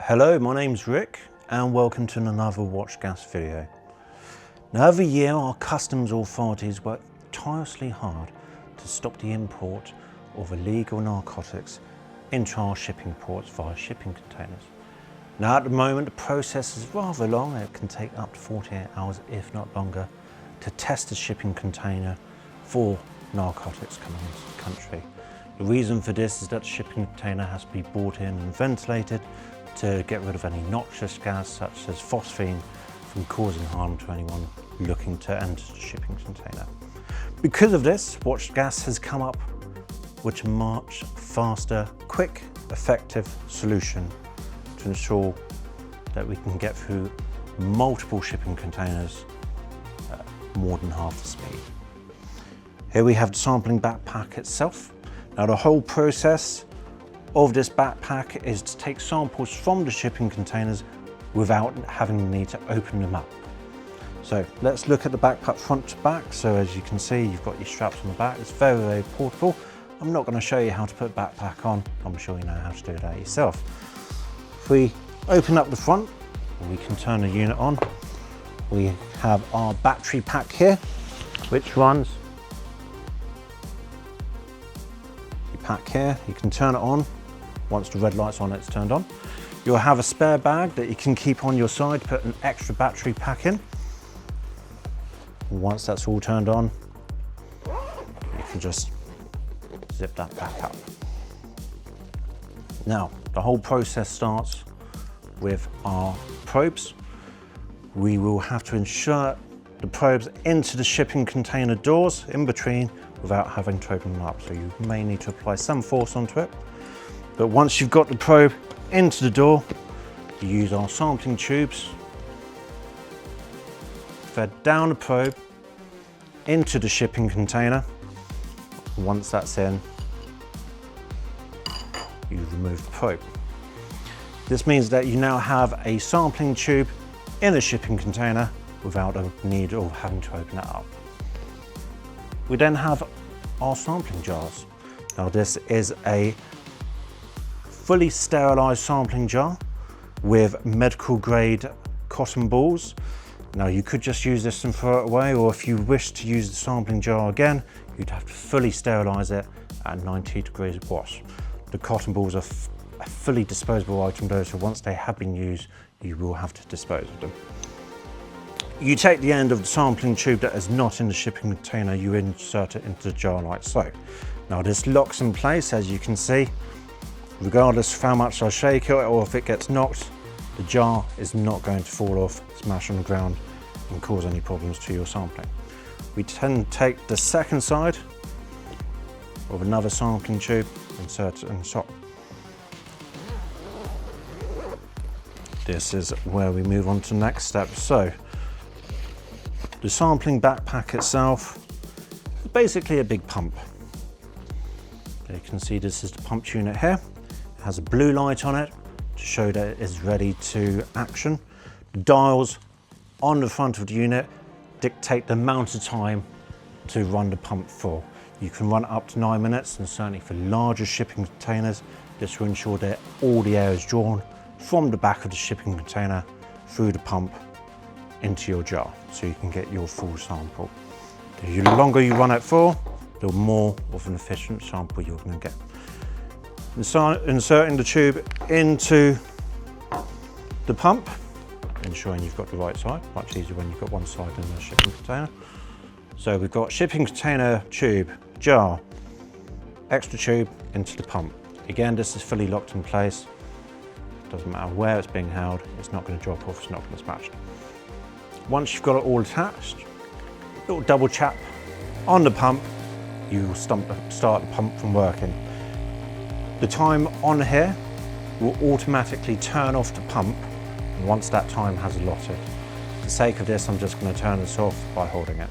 Hello, my name's Rick and welcome to another WatchGas video. Now every year our customs authorities work tirelessly hard to stop the import of illegal narcotics into our shipping ports via shipping containers. Now at the moment the process is rather long. It can take up to 48 hours if not longer to test a shipping container for narcotics coming into the country. The reason for this is that the shipping container has to be brought in and ventilated to get rid of any noxious gas such as phosphine from causing harm to anyone looking to enter the shipping container. Because of this, WatchGas has come up with a much faster, quick, effective solution to ensure that we can get through multiple shipping containers at more than half the speed. Here we have the sampling backpack itself. Now the whole process of this backpack is to take samples from the shipping containers without having the need to open them up. So let's look at the backpack front to back. So as you can see, you've got your straps on the back. It's very, very portable. I'm not going to show you how to put a backpack on. I'm sure you know how to do that yourself. If we open up the front, we can turn the unit on. We have our battery pack here, which runs. You pack here, you can turn it on. Once the red light's on, it's turned on. You'll have a spare bag that you can keep on your side, put an extra battery pack in. Once that's all turned on, you can just zip that back up. Now, the whole process starts with our probes. We will have to insert the probes into the shipping container doors in between without having to open them up. So you may need to apply some force onto it. But once you've got the probe into the door, you use our sampling tubes, fed down the probe into the shipping container. Once that's in, you remove the probe. This means that you now have a sampling tube in a shipping container without a need of having to open it up. We then have our sampling jars. Now this is a fully sterilised sampling jar with medical grade cotton balls. Now you could just use this and throw it away, or if you wish to use the sampling jar again, you'd have to fully sterilise it at 90 degrees of wash. The cotton balls are a fully disposable item though, so once they have been used, you will have to dispose of them. You take the end of the sampling tube that is not in the shipping container, you insert it into the jar like so. Now this locks in place, as you can see. Regardless of how much I shake it or if it gets knocked, the jar is not going to fall off, smash on the ground and cause any problems to your sampling. We then take the second side of another sampling tube, insert it in the top. This is where we move on to the next step. So the sampling backpack itself is basically a big pump. You can see this is the pump unit here. It has a blue light on it to show that it is ready to action. The dials on the front of the unit dictate the amount of time to run the pump for. You can run it up to 9 minutes, and certainly for larger shipping containers, this will ensure that all the air is drawn from the back of the shipping container through the pump into your jar, so you can get your full sample. The longer you run it for, the more of an efficient sample you're going to get. Inserting the tube into the pump, ensuring you've got the right side. Much easier when you've got one side in the shipping container. So we've got shipping container, tube, jar, extra tube into the pump. Again, this is fully locked in place. Doesn't matter where it's being held, it's not going to drop off, it's not going to smash. Once you've got it all attached, little double tap on the pump, you will start the pump from working. The time on here will automatically turn off the pump once that time has allotted. For the sake of this, I'm just going to turn this off by holding it.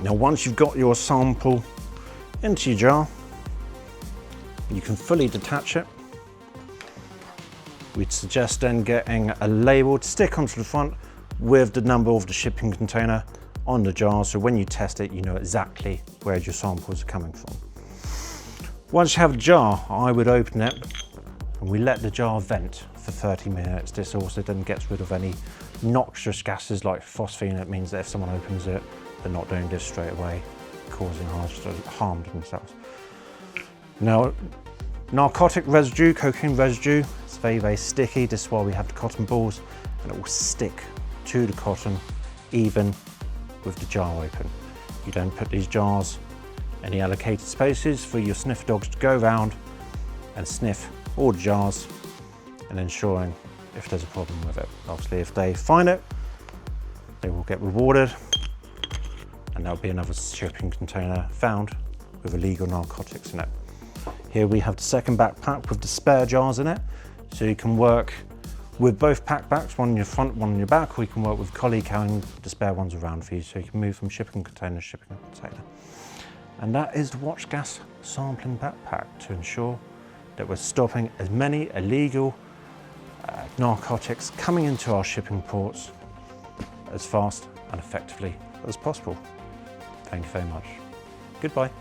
Now once you've got your sample into your jar, you can fully detach it. We'd suggest then getting a label to stick onto the front with the number of the shipping container on the jar, so when you test it, you know exactly where your samples are coming from. Once you have a jar, I would open it and we let the jar vent for 30 minutes. This also then gets rid of any noxious gases like phosphine. It means that if someone opens it, they're not doing this straight away, causing harm to themselves. Now, narcotic residue, cocaine residue, it's very, very sticky. This is why we have the cotton balls, and it will stick to the cotton even with the jar open. You don't put these jars in the allocated spaces for your sniffer dogs to go around and sniff all the jars and ensuring if there's a problem with it. Obviously, if they find it, they will get rewarded, and there'll be another shipping container found with illegal narcotics in it. Here we have the second backpack with the spare jars in it, so you can work with both packbacks, one in your front, one in your back, or you can work with a colleague carrying the spare ones around for you, so you can move from shipping container to shipping container. And that is the WatchGas sampling backpack to ensure that we're stopping as many illegal narcotics coming into our shipping ports as fast and effectively as possible. Thank you very much. Goodbye.